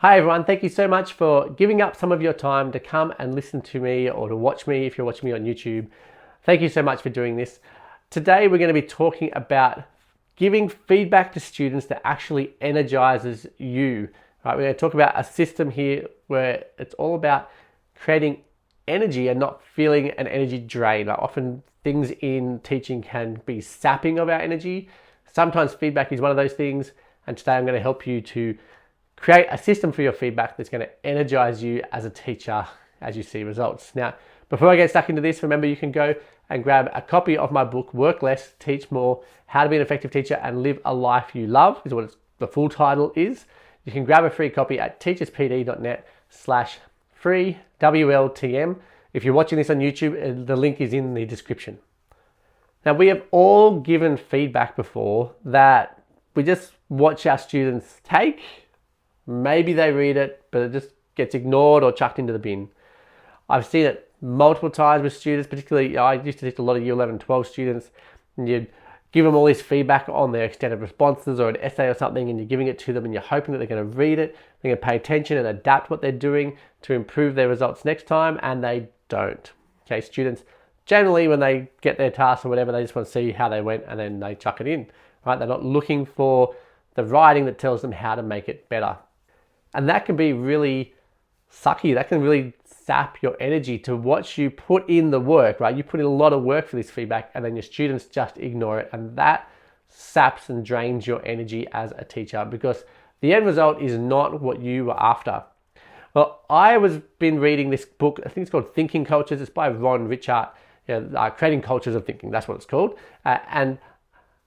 Hi everyone, thank you so much for giving up some of your time to come and listen to me or to watch me if you're watching me on YouTube. Thank you so much for doing this. Today we're going to be talking about giving feedback to students that actually energizes you. Right, we're going to talk about a system here where it's all about creating energy and not feeling an energy drain. Like often things in teaching can be sapping of our energy. Sometimes feedback is one of those things, and today I'm going to help you to create a system for your feedback that's going to energize you as a teacher as you see results. Now, before I get stuck into this, remember you can go and grab a copy of my book, Work Less, Teach More, How to Be an Effective Teacher and Live a Life You Love, is what the full title is. You can grab a free copy at teacherspd.net/free WLTM. If you're watching this on YouTube, the link is in the description. Now, we have all given feedback before that we just watch our students take. Maybe they read it, but it just gets ignored or chucked into the bin. I've seen it multiple times with students, particularly I used to teach a lot of year 11, 12 students, and you'd give them all this feedback on their extended responses or an essay or something, and you're giving it to them and you're hoping that they're going to read it, they're going to pay attention and adapt what they're doing to improve their results next time, and they don't. Okay, students generally when they get their tasks or whatever, they just want to see how they went and then they chuck it in, right? They're not looking for the writing that tells them how to make it better. And that can be really sucky. That can really sap your energy to watch you put in the work, right? You put in a lot of work for this feedback and then your students just ignore it. And that saps and drains your energy as a teacher because the end result is not what you were after. Well, I was been reading this book, I think it's called Thinking Cultures. It's by Ron Richard, Creating Cultures of Thinking. That's what it's called. And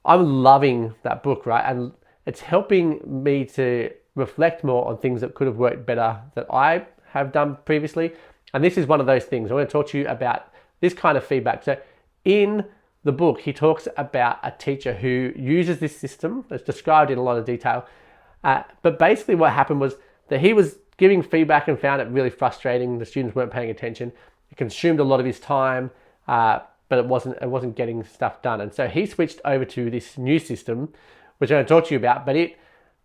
I'm loving that book, right? And it's helping me to reflect more on things that could have worked better that I have done previously. And this is one of those things. I want to talk to you about this kind of feedback. So in the book, he talks about a teacher who uses this system. It's described in a lot of detail. But basically what happened was that he was giving feedback and found it really frustrating. The students weren't paying attention. It consumed a lot of his time, but it wasn't getting stuff done. And so he switched over to this new system, which I'm going to talk to you about, but it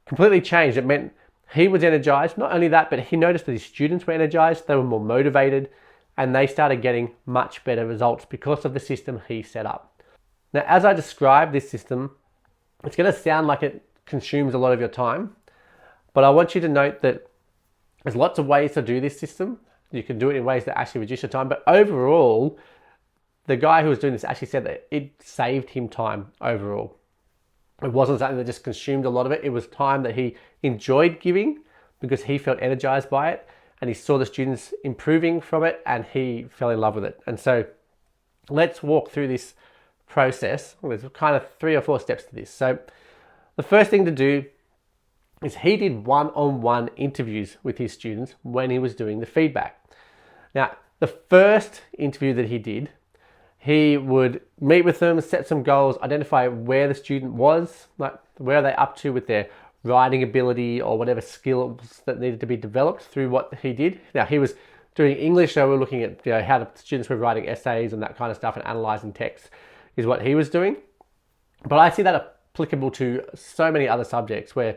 completely changed. It meant he was energized. Not only that, but he noticed that his students were energized, they were more motivated, and they started getting much better results because of the system he set up. Now, as I describe this system, it's going to sound like it consumes a lot of your time, but I want you to note that there's lots of ways to do this system. You can do it in ways that actually reduce your time, but overall, the guy who was doing this actually said that it saved him time overall. It wasn't something that just consumed a lot of it. It was time that he enjoyed giving because he felt energized by it and he saw the students improving from it and he fell in love with it. And so let's walk through this process. There's kind of 3 or 4 steps to this. So the first thing to do is he did one-on-one interviews with his students when he was doing the feedback. Now, the first interview that he did, he would meet with them, set some goals, identify where the student was, like where are they up to with their writing ability or whatever skills that needed to be developed through what he did. Now, he was doing English, so we're looking at how the students were writing essays and that kind of stuff and analyzing text is what he was doing. But I see that applicable to so many other subjects where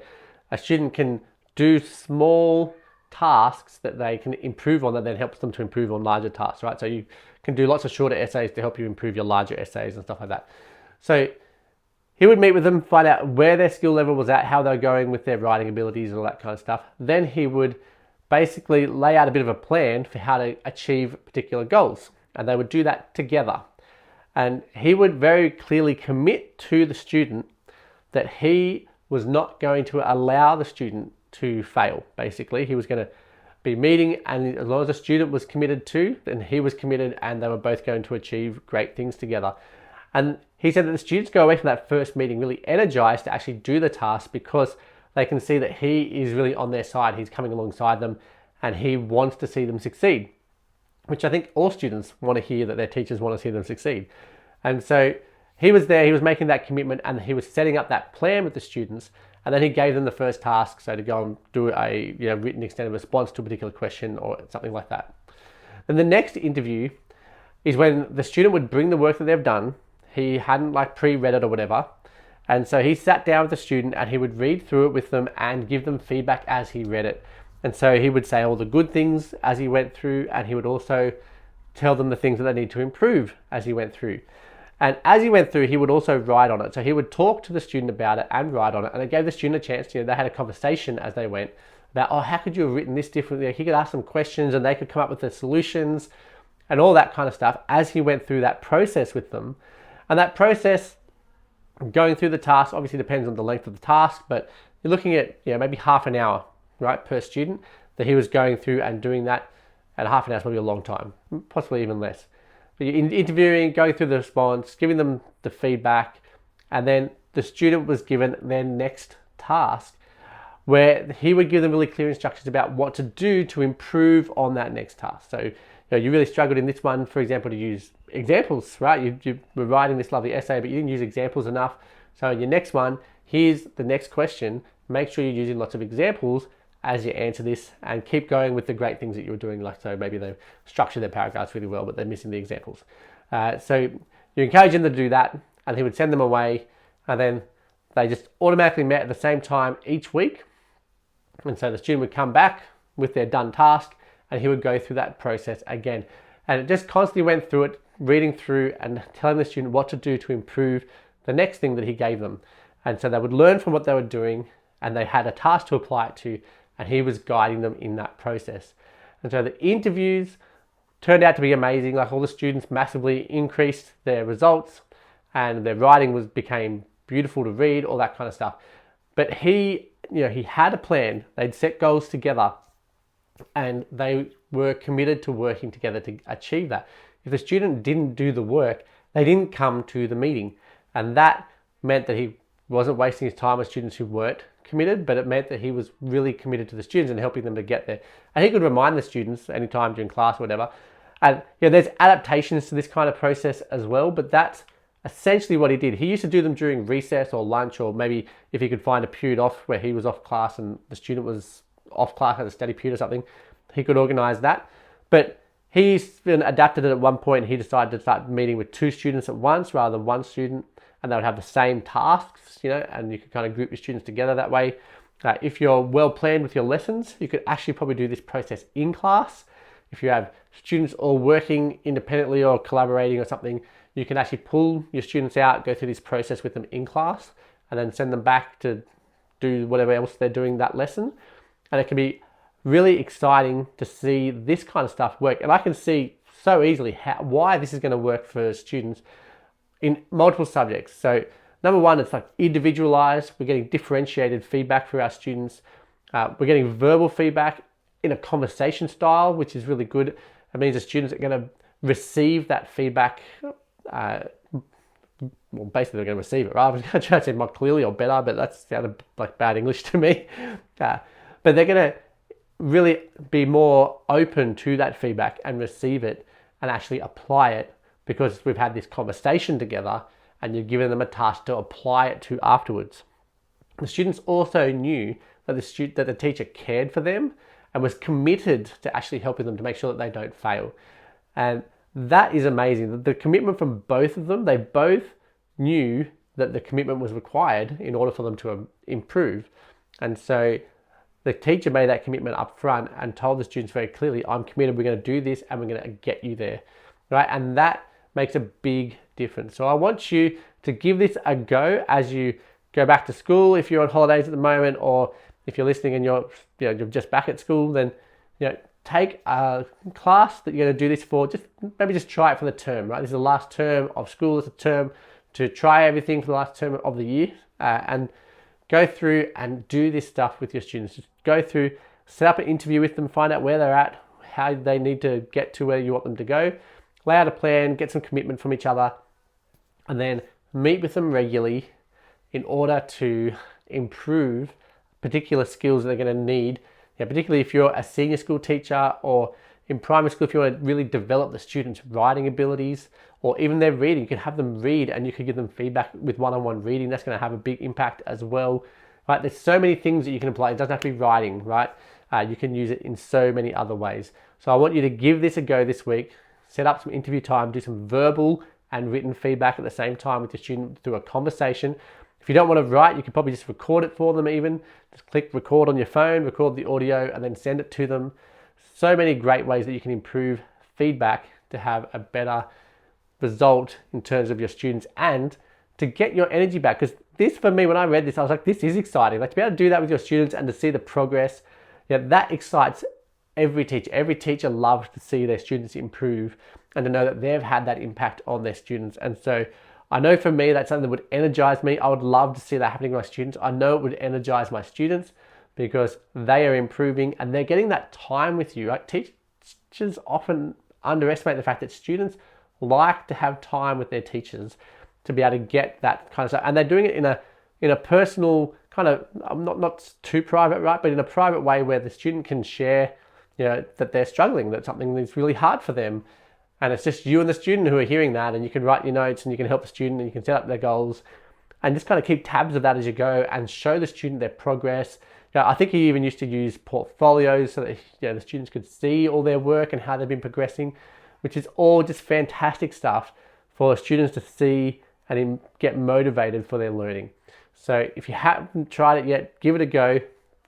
a student can do small tasks that they can improve on that then helps them to improve on larger tasks, right? So you can do lots of shorter essays to help you improve your larger essays and stuff like that. So he would meet with them, find out where their skill level was at, how they're going with their writing abilities and all that kind of stuff. Then he would basically lay out a bit of a plan for how to achieve particular goals. And they would do that together. And he would very clearly commit to the student that he was not going to allow the student to fail. Basically, he was going to be meeting, and as long as the student was committed to, then he was committed, and they were both going to achieve great things together. And he said that the students go away from that first meeting really energized to actually do the task because they can see that he is really on their side. He's coming alongside them, and he wants to see them succeed, which I think all students want to hear, that their teachers want to see them succeed. And so he was there, he was making that commitment, and he was setting up that plan with the students. And then he gave them the first task, so to go and do a written extended response to a particular question or something like that. Then the next interview is when the student would bring the work that they've done. He hadn't pre-read it or whatever. And so he sat down with the student and he would read through it with them and give them feedback as he read it. And so he would say all the good things as he went through, and he would also tell them the things that they need to improve as he went through. And as he went through, he would also write on it. So he would talk to the student about it and write on it. And it gave the student a chance, they had a conversation as they went about, oh, how could you have written this differently? He could ask them questions and they could come up with the solutions and all that kind of stuff as he went through that process with them. And that process, going through the task, obviously depends on the length of the task, but you're looking at maybe half an hour, right, per student that he was going through and doing that. And half an hour is probably a long time, possibly even less. But you're interviewing, going through the response, giving them the feedback, and then the student was given their next task where he would give them really clear instructions about what to do to improve on that next task. So you really struggled in this one, for example, to use examples, right? You were writing this lovely essay, but you didn't use examples enough. So in your next one, here's the next question. Make sure you're using lots of examples as you answer this, and keep going with the great things that you were doing. Like, so maybe they've structured their paragraphs really well, but they're missing the examples. So you encourage them to do that, and he would send them away, and then they just automatically met at the same time each week. And so the student would come back with their done task, and he would go through that process again. And it just constantly went through it, reading through and telling the student what to do to improve the next thing that he gave them. And so they would learn from what they were doing, and they had a task to apply it to, and he was guiding them in that process. And so the interviews turned out to be amazing. Like, all the students massively increased their results, and their writing became beautiful to read, all that kind of stuff. But he had a plan. They'd set goals together, and they were committed to working together to achieve that. If the student didn't do the work, they didn't come to the meeting. And that meant that he wasn't wasting his time with students who weren't committed, but it meant that he was really committed to the students and helping them to get there. And he could remind the students anytime during class or whatever. And there's adaptations to this kind of process as well, but that's essentially what he did. He used to do them during recess or lunch, or maybe if he could find a period off where he was off class and the student was off class at a study period or something, he could organize that. But he's been adapted it at one point, and he decided to start meeting with 2 students at once rather than 1 student, and they would have the same tasks, and you could kind of group your students together that way. If you're well planned with your lessons, you could actually probably do this process in class. If you have students all working independently or collaborating or something, you can actually pull your students out, go through this process with them in class, and then send them back to do whatever else they're doing that lesson. And it can be really exciting to see this kind of stuff work. And I can see so easily why this is going to work for students in multiple subjects. So number one, it's like individualized. We're getting differentiated feedback for our students. We're getting verbal feedback in a conversation style, which is really good. It means the students are going to receive that feedback. Well, basically they're going to receive it, right? I was going to try to say more clearly or better, but that sounded like bad English to me. But they're going to really be more open to that feedback and receive it and actually apply it, because we've had this conversation together and you've given them a task to apply it to afterwards. The students also knew that the teacher cared for them and was committed to actually helping them to make sure that they don't fail. And that is amazing. The commitment from both of them, they both knew that the commitment was required in order for them to improve. And so the teacher made that commitment up front and told the students very clearly, I'm committed, we're going to do this and we're going to get you there, right? And that makes a big difference. So I want you to give this a go as you go back to school. If you're on holidays at the moment, or if you're listening and you're just back at school, then take a class that you're going to do this for. Maybe just try it for the term, right? This is the last term of school. It's a term to try everything for the last term of the year, and go through and do this stuff with your students. Just go through, set up an interview with them, find out where they're at, how they need to get to where you want them to go, lay out a plan, get some commitment from each other, and then meet with them regularly in order to improve particular skills that they're going to need. Particularly if you're a senior school teacher, or in primary school, if you want to really develop the students' writing abilities, or even their reading, you can have them read and you can give them feedback with one-on-one reading. That's going to have a big impact as well, right? There's so many things that you can apply. It doesn't have to be writing, right? You can use it in so many other ways. So I want you to give this a go this week. Set up some interview time, do some verbal and written feedback at the same time with the student through a conversation. If you don't want to write, you can probably just record it for them even. Just click record on your phone, record the audio, and then send it to them. So many great ways that you can improve feedback to have a better result in terms of your students and to get your energy back. Because this, for me, when I read this, I was like, this is exciting. Like, to be able to do that with your students and to see the progress, that excites every teacher. Every teacher loves to see their students improve and to know that they've had that impact on their students. And so I know for me, that's something that would energize me. I would love to see that happening with my students. I know it would energize my students because they are improving and they're getting that time with you. Right? Teachers often underestimate the fact that students like to have time with their teachers to be able to get that kind of stuff. And they're doing it in a personal kind of, not too private, right? But in a private way where the student can share, that they're struggling, that something is really hard for them. And it's just you and the student who are hearing that, and you can write your notes and you can help the student and you can set up their goals and just kind of keep tabs of that as you go and show the student their progress. I think he even used to use portfolios so that the students could see all their work and how they've been progressing, which is all just fantastic stuff for students to see and get motivated for their learning. So if you haven't tried it yet, give it a go.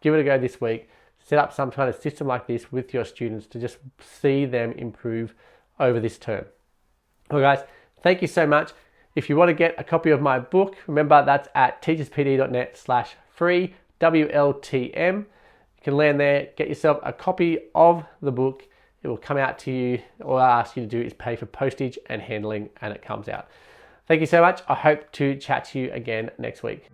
Give it a go this week. Set up some kind of system like this with your students to just see them improve over this term. Well, guys, thank you so much. If you want to get a copy of my book, remember that's at teacherspd.net/free WLTM. You can land there, get yourself a copy of the book. It will come out to you. All I ask you to do is pay for postage and handling, and it comes out. Thank you so much. I hope to chat to you again next week.